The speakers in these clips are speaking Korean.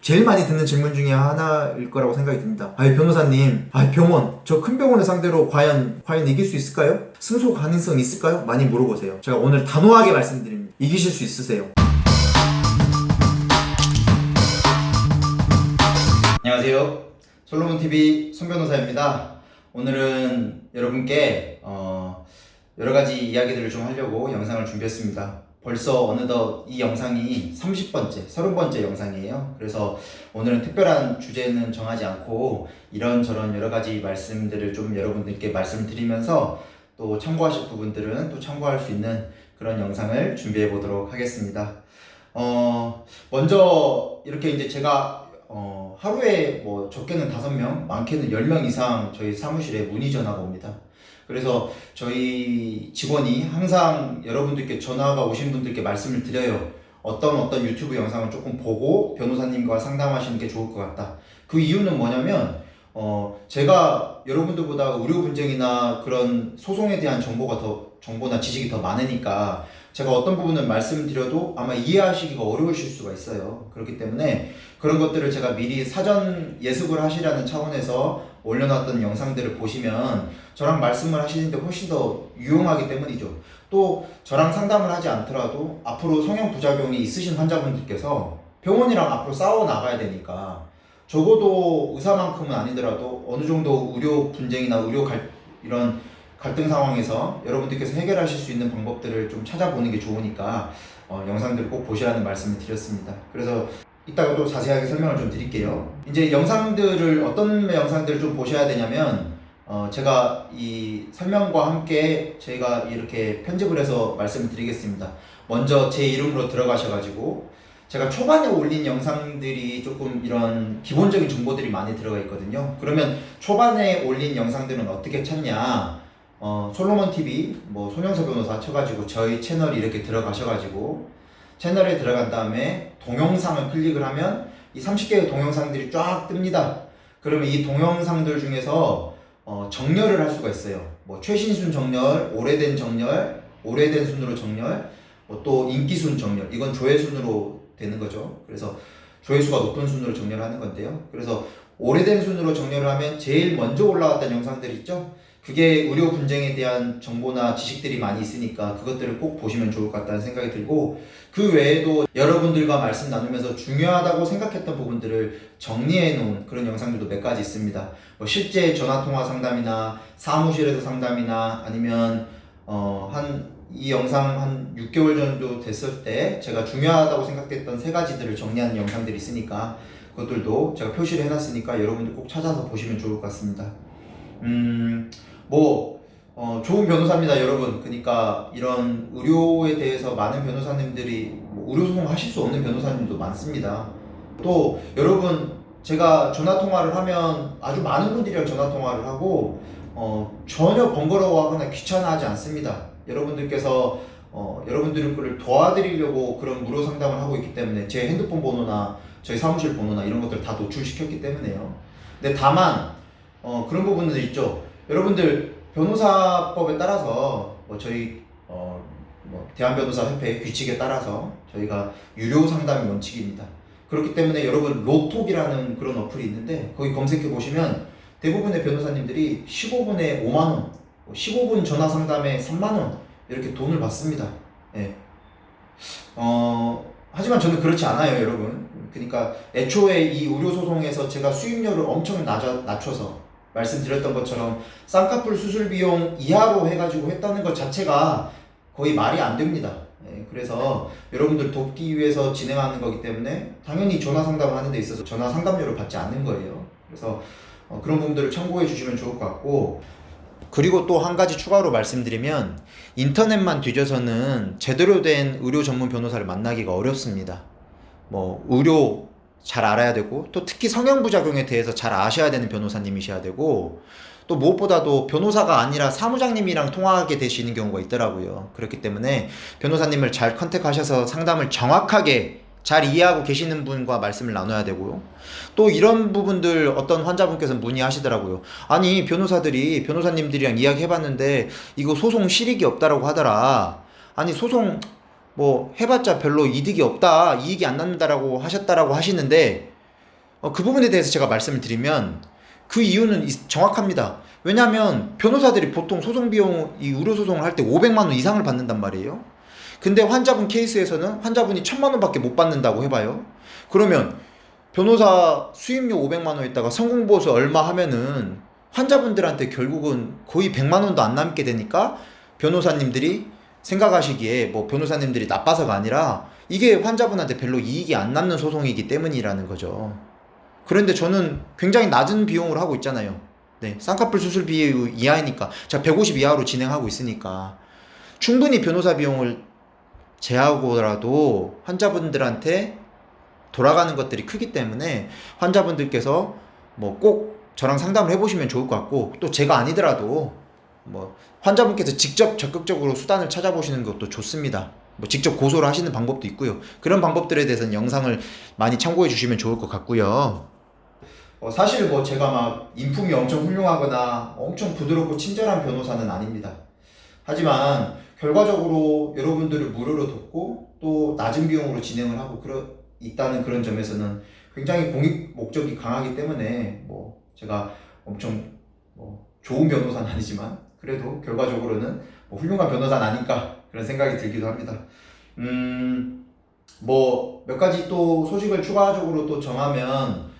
제일 많이 듣는 질문 중에 하나일 거라고 생각이 듭니다. 아이 변호사님, 병원 저 큰 병원을 상대로 과연 이길 수 있을까요? 승소 가능성 있을까요? 많이 물어보세요. 제가 오늘 단호하게 말씀드립니다. 이기실 수 있으세요. 안녕하세요. 솔로몬TV 손변호사입니다. 오늘은 여러분께 여러 가지 이야기들을 좀 하려고 영상을 준비했습니다. 벌써 어느덧 이 영상이 30번째 영상이에요. 그래서 오늘은 특별한 주제는 정하지 않고 이런저런 여러 가지 말씀들을 좀 여러분들께 말씀드리면서 또 참고하실 부분들은 또 참고할 수 있는 그런 영상을 준비해 보도록 하겠습니다. 먼저 이렇게 이제 제가 하루에 뭐 적게는 5명, 많게는 10명 이상 저희 사무실에 문의 전화가 옵니다. 그래서 저희 직원이 항상 여러분들께 전화가 오신 분들께 말씀을 드려요. 어떤 유튜브 영상을 조금 보고 변호사님과 상담하시는 게 좋을 것 같다. 그 이유는 뭐냐면 제가 여러분들보다 의료 분쟁이나 그런 소송에 대한 정보나 지식이 더 많으니까 제가 어떤 부분을 말씀드려도 아마 이해하시기가 어려우실 수가 있어요. 그렇기 때문에 그런 것들을 제가 미리 사전 예습을 하시라는 차원에서 올려놨던 영상들을 보시면 저랑 말씀을 하시는데 훨씬 더 유용하기 때문이죠. 또 저랑 상담을 하지 않더라도 앞으로 성형 부작용이 있으신 환자분들께서 병원이랑 앞으로 싸워 나가야 되니까 적어도 의사만큼은 아니더라도 어느 정도 의료 분쟁이나 이런 갈등 상황에서 여러분들께서 해결하실 수 있는 방법들을 좀 찾아보는 게 좋으니까 영상들을 꼭 보시라는 말씀을 드렸습니다. 그래서 이따가 또 자세하게 설명을 좀 드릴게요. 이제 어떤 영상들을 좀 보셔야 되냐면 제가 이 설명과 함께 저희가 이렇게 편집을 해서 말씀을 드리겠습니다. 먼저 제 이름으로 들어가셔가지고 제가 초반에 올린 영상들이 조금 이런 기본적인 정보들이 많이 들어가 있거든요. 그러면 초반에 올린 영상들은 어떻게 찾냐? 솔로몬TV, 손영서 변호사 쳐가지고 저희 채널 이렇게 들어가셔가지고 채널에 들어간 다음에 동영상을 클릭을 하면 이 30개의 동영상들이 쫙 뜹니다. 그러면 이 동영상들 중에서 정렬을 할 수가 있어요. 최신순 정렬, 오래된 정렬, 오래된 순으로 정렬, 또 인기순 정렬. 이건 조회순으로 되는 거죠. 그래서 조회수가 높은 순으로 정렬하는 건데요. 그래서 오래된 순으로 정렬을 하면 제일 먼저 올라왔던 영상들 있죠? 그게 의료 분쟁에 대한 정보나 지식들이 많이 있으니까 그것들을 꼭 보시면 좋을 것 같다는 생각이 들고, 그 외에도 여러분들과 말씀 나누면서 중요하다고 생각했던 부분들을 정리해 놓은 그런 영상들도 몇 가지 있습니다. 실제 전화통화 상담이나 사무실에서 상담이나 아니면 이 영상 한 6개월 정도 됐을 때 제가 중요하다고 생각했던 3가지들을 정리한 영상들이 있으니까 그것들도 제가 표시를 해놨으니까 여러분들 꼭 찾아서 보시면 좋을 것 같습니다. 좋은 변호사입니다, 여러분. 그러니까 이런 의료에 대해서 많은 변호사님들이 의료소송 하실 수 없는 변호사님도 많습니다. 또 여러분, 제가 전화통화를 하면 아주 많은 분들이랑 전화통화를 하고 전혀 번거로워하거나 귀찮아하지 않습니다. 여러분들께서 여러분들을 도와드리려고 그런 무료 상담을 하고 있기 때문에 제 핸드폰 번호나 저희 사무실 번호나 이런 것들 다 노출시켰기 때문에요. 근데 다만 그런 부분들 있죠. 여러분들 변호사법에 따라서 저희 대한변호사협회 규칙에 따라서 저희가 유료 상담이 원칙입니다. 그렇기 때문에 여러분 로톡이라는 그런 어플이 있는데 거기 검색해 보시면 대부분의 변호사님들이 15분에 5만원, 15분 전화 상담에 3만원 이렇게 돈을 받습니다. 예. 하지만 저는 그렇지 않아요, 여러분. 그러니까 애초에 이 의료소송에서 제가 수익률을 엄청 낮춰서 말씀드렸던 것처럼 쌍꺼풀 수술 비용 이하로 해가지고 했다는 것 자체가 거의 말이 안 됩니다. 그래서 여러분들 돕기 위해서 진행하는 거기 때문에 당연히 전화 상담을 하는 데 있어서 전화 상담료를 받지 않는 거예요. 그래서 그런 부분들을 참고해 주시면 좋을 것 같고, 그리고 또 한 가지 추가로 말씀드리면 인터넷만 뒤져서는 제대로 된 의료 전문 변호사를 만나기가 어렵습니다. 의료 잘 알아야 되고, 또 특히 성형부작용에 대해서 잘 아셔야 되는 변호사님이셔야 되고, 또 무엇보다도 변호사가 아니라 사무장님이랑 통화하게 되시는 경우가 있더라고요. 그렇기 때문에 변호사님을 잘 컨택하셔서 상담을 정확하게 잘 이해하고 계시는 분과 말씀을 나눠야 되고요. 또 이런 부분들 어떤 환자분께서 문의하시더라고요. 아니 변호사님들이랑 이야기해봤는데 이거 소송 실익이 없다라고 하더라. 아니 소송 해봤자 별로 이득이 없다, 이익이 안 난다라고 하셨다라고 하시는데 그 부분에 대해서 제가 말씀을 드리면 그 이유는 정확합니다. 왜냐하면 변호사들이 보통 소송 비용, 이 의료소송을 할 때 500만 원 이상을 받는단 말이에요. 근데 환자분 케이스에서는 환자분이 1000만 원밖에 못 받는다고 해봐요. 그러면 변호사 수임료 500만 원에다가 성공보수 얼마 하면은 환자분들한테 결국은 거의 100만 원도 안 남게 되니까 변호사님들이 생각하시기에 뭐 변호사님들이 나빠서가 아니라 이게 환자분한테 별로 이익이 안 남는 소송이기 때문이라는 거죠. 그런데 저는 굉장히 낮은 비용으로 하고 있잖아요. 네, 쌍꺼풀 수술비 이하이니까 제가 150 이하로 진행하고 있으니까 충분히 변호사 비용을 제하고라도 환자분들한테 돌아가는 것들이 크기 때문에 환자분들께서 뭐 꼭 저랑 상담을 해보시면 좋을 것 같고, 또 제가 아니더라도 뭐 환자분께서 직접 적극적으로 수단을 찾아보시는 것도 좋습니다. 뭐 직접 고소를 하시는 방법도 있고요. 그런 방법들에 대해서는 영상을 많이 참고해 주시면 좋을 것 같고요. 사실 뭐 제가 막 인품이 엄청 훌륭하거나 엄청 부드럽고 친절한 변호사는 아닙니다. 하지만 결과적으로 여러분들을 무료로 돕고 또 낮은 비용으로 진행을 하고 있다는 그런 점에서는 굉장히 공익 목적이 강하기 때문에 뭐 제가 엄청 뭐 좋은 변호사는 아니지만 그래도 결과적으로는 뭐 훌륭한 변호사는 아닐까 그런 생각이 들기도 합니다. 뭐 몇 가지 또 소식을 추가적으로 또 정하면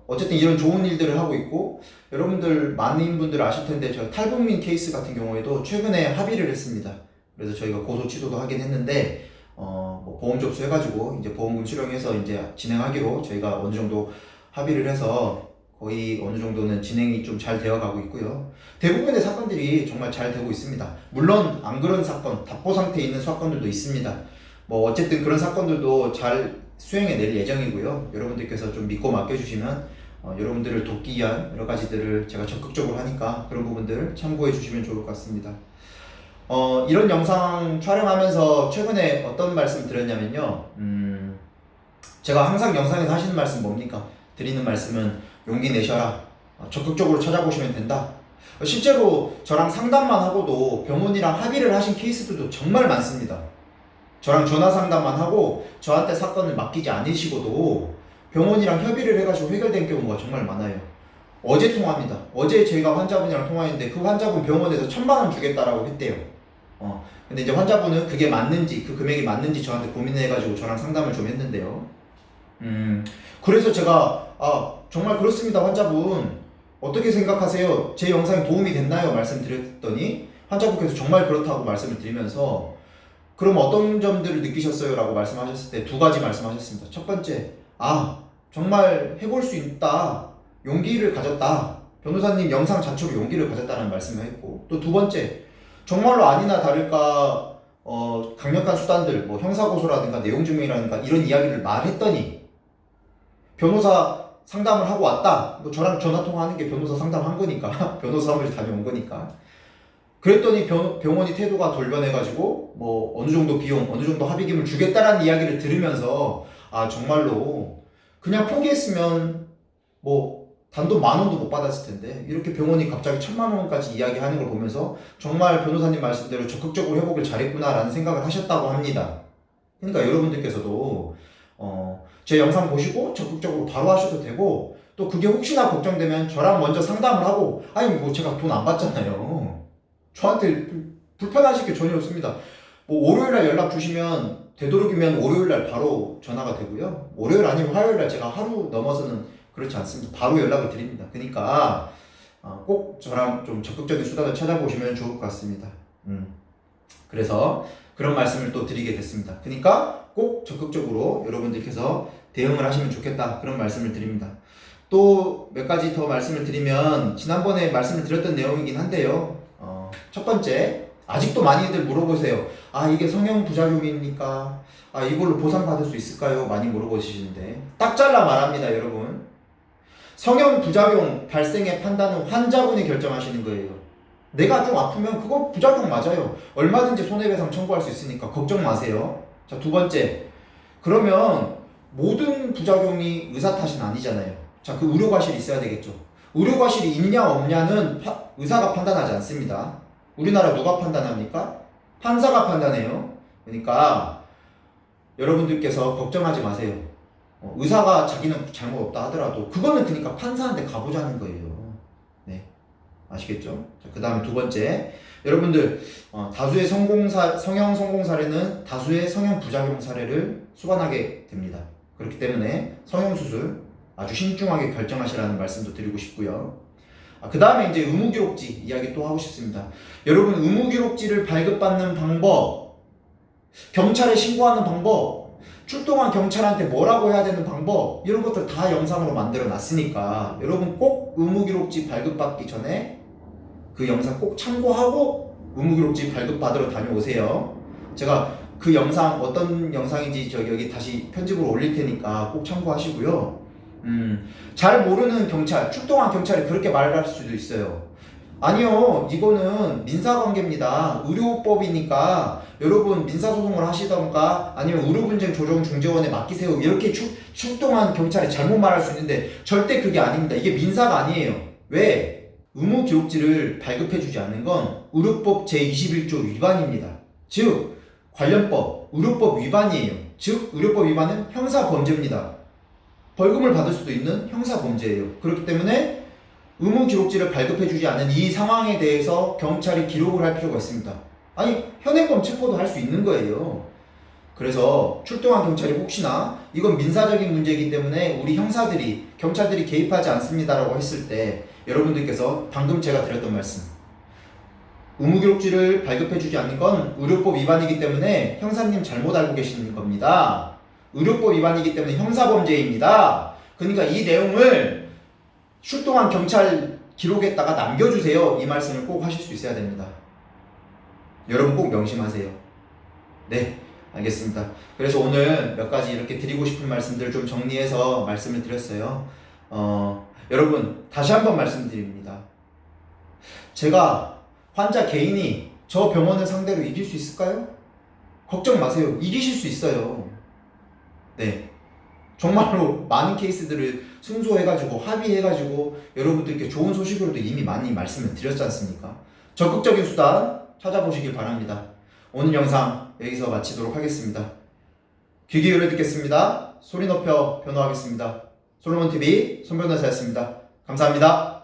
어쨌든 이런 좋은 일들을 하고 있고, 여러분들 많은 분들 아실 텐데 저 탈북민 케이스 같은 경우에도 최근에 합의를 했습니다. 그래서 저희가 고소 취소도 하긴 했는데 뭐 보험 접수해가지고 이제 보험금 수령해서 이제 진행하기로 저희가 어느 정도 합의를 해서 거의 어느 정도는 진행이 좀 잘 되어 가고 있고요. 대부분의 사건들이 정말 잘 되고 있습니다. 물론 안 그런 사건, 답보 상태에 있는 사건들도 있습니다. 뭐 어쨌든 그런 사건들도 잘 수행해 낼 예정이고요. 여러분들께서 좀 믿고 맡겨주시면 여러분들을 돕기 위한 여러 가지들을 제가 적극적으로 하니까 그런 부분들을 참고해 주시면 좋을 것 같습니다. 이런 영상 촬영하면서 최근에 어떤 말씀 드렸냐면요. 제가 항상 영상에서 하시는 말씀 뭡니까? 드리는 말씀은 용기 내셔라. 적극적으로 찾아보시면 된다. 실제로 저랑 상담만 하고도 병원이랑 합의를 하신 케이스들도 정말 많습니다. 저랑 전화 상담만 하고 저한테 사건을 맡기지 않으시고도 병원이랑 협의를 해가지고 해결된 경우가 정말 많아요. 어제 통화합니다. 어제 저희가 환자분이랑 통화했는데 그 환자분 병원에서 1000만 원 주겠다라고 했대요. 근데 이제 환자분은 그게 맞는지, 그 금액이 맞는지 저한테 고민해가지고 저랑 상담을 좀 했는데요. 그래서 제가 정말 그렇습니다 환자분 어떻게 생각하세요? 제 영상이 도움이 됐나요? 말씀드렸더니 환자분께서 정말 그렇다고 말씀을 드리면서 그럼 어떤 점들을 느끼셨어요? 라고 말씀하셨을 때 두 가지 말씀하셨습니다. 첫 번째, 정말 해볼 수 있다. 용기를 가졌다. 변호사님 영상 자체로 용기를 가졌다는 말씀을 했고, 또 두 번째, 정말로 아니나 다를까 강력한 수단들, 뭐 형사고소라든가 내용증명이라든가 이런 이야기를 말했더니 변호사 상담을 하고 왔다. 뭐 저랑 전화통화하는 게 변호사 상담한 거니까 변호사 사무실 다녀온 거니까 그랬더니 병원이 태도가 돌변해가지고 뭐 어느 정도 비용, 어느 정도 합의금을 주겠다라는 이야기를 들으면서 정말로 그냥 포기했으면 뭐 단돈 10,000원도 못 받았을 텐데 이렇게 병원이 갑자기 1000만 원까지 이야기하는 걸 보면서 정말 변호사님 말씀대로 적극적으로 회복을 잘했구나라는 생각을 하셨다고 합니다. 그러니까 여러분들께서도 제 영상 보시고 적극적으로 바로 하셔도 되고, 또 그게 혹시나 걱정되면 저랑 먼저 상담을 하고, 뭐 제가 돈 안 받잖아요. 저한테 불편하실 게 전혀 없습니다. 뭐 월요일날 연락 주시면 되도록이면 월요일날 바로 전화가 되고요. 월요일 아니면 화요일날 제가 하루 넘어서는 그렇지 않습니다. 바로 연락을 드립니다. 그러니까 꼭 저랑 좀 적극적인 수단을 찾아보시면 좋을 것 같습니다. 그래서 그런 말씀을 또 드리게 됐습니다. 그러니까 꼭 적극적으로 여러분들께서 대응을 하시면 좋겠다 그런 말씀을 드립니다. 또 몇 가지 더 말씀을 드리면 지난번에 말씀을 드렸던 내용이긴 한데요. 첫 번째, 아직도 많이들 물어보세요. 이게 성형 부작용입니까? 이걸로 보상받을 수 있을까요? 많이 물어보시는데 딱 잘라 말합니다 여러분. 성형 부작용 발생의 판단은 환자분이 결정하시는 거예요. 내가 좀 아프면 그거 부작용 맞아요. 얼마든지 손해배상 청구할 수 있으니까 걱정 마세요. 자, 두 번째, 그러면 모든 부작용이 의사 탓은 아니잖아요. 자, 그 의료과실이 있어야 되겠죠. 의료과실이 있냐 없냐는 의사가 판단하지 않습니다. 우리나라 누가 판단합니까? 판사가 판단해요. 그러니까 여러분들께서 걱정하지 마세요. 의사가 자기는 잘못 없다 하더라도 그거는 그러니까 판사한테 가보자는 거예요. 네, 아시겠죠? 그 다음에 두 번째, 여러분들 다수의 성형 성공 사례는 다수의 성형 부작용 사례를 수반하게 됩니다. 그렇기 때문에 성형수술 아주 신중하게 결정하시라는 말씀도 드리고 싶고요. 그 다음에 이제 의무기록지 이야기 또 하고 싶습니다. 여러분, 의무기록지를 발급받는 방법, 경찰에 신고하는 방법, 출동한 경찰한테 뭐라고 해야 되는 방법, 이런 것들 다 영상으로 만들어 놨으니까 여러분 꼭 의무기록지 발급받기 전에 그 영상 꼭 참고하고 의무기록지 발급받으러 다녀오세요. 제가 그 영상 어떤 영상인지 여기 다시 편집으로 올릴 테니까 꼭 참고하시고요. 잘 모르는 경찰, 출동한 경찰이 그렇게 말할 수도 있어요. 아니요, 이거는 민사관계입니다. 의료법이니까 여러분 민사소송을 하시던가 아니면 의료분쟁 조정중재원에 맡기세요. 이렇게 출동한 경찰이 잘못 말할 수 있는데 절대 그게 아닙니다. 이게 민사가 아니에요. 왜? 의무기록지를 발급해주지 않는 건 의료법 제21조 위반입니다. 즉 관련법, 의료법 위반이에요. 즉 의료법 위반은 형사범죄입니다. 벌금을 받을 수도 있는 형사범죄예요. 그렇기 때문에 의무기록지를 발급해주지 않은 이 상황에 대해서 경찰이 기록을 할 필요가 있습니다. 아니, 현행범 체포도 할 수 있는 거예요. 그래서 출동한 경찰이 혹시나 이건 민사적인 문제이기 때문에 우리 형사들이, 경찰들이 개입하지 않습니다라고 했을 때 여러분들께서 방금 제가 드렸던 말씀, 의무기록지를 발급해주지 않는 건 의료법 위반이기 때문에 형사님 잘못 알고 계시는 겁니다. 의료법 위반이기 때문에 형사범죄입니다. 그러니까 이 내용을 출동한 경찰 기록에다가 남겨주세요. 이 말씀을 꼭 하실 수 있어야 됩니다. 여러분 꼭 명심하세요. 네, 알겠습니다. 그래서 오늘 몇 가지 이렇게 드리고 싶은 말씀들 좀 정리해서 말씀을 드렸어요. 여러분 다시 한번 말씀드립니다. 제가 환자 개인이 저 병원을 상대로 이길 수 있을까요? 걱정 마세요. 이기실 수 있어요. 네, 정말로 많은 케이스들을 승소해가지고 합의해가지고 여러분들께 좋은 소식으로도 이미 많이 말씀을 드렸지 않습니까? 적극적인 수단 찾아보시길 바랍니다. 오늘 영상 여기서 마치도록 하겠습니다. 귀 기울여 듣겠습니다. 소리 높여 변호하겠습니다. 솔로몬TV 손변호사였습니다. 감사합니다.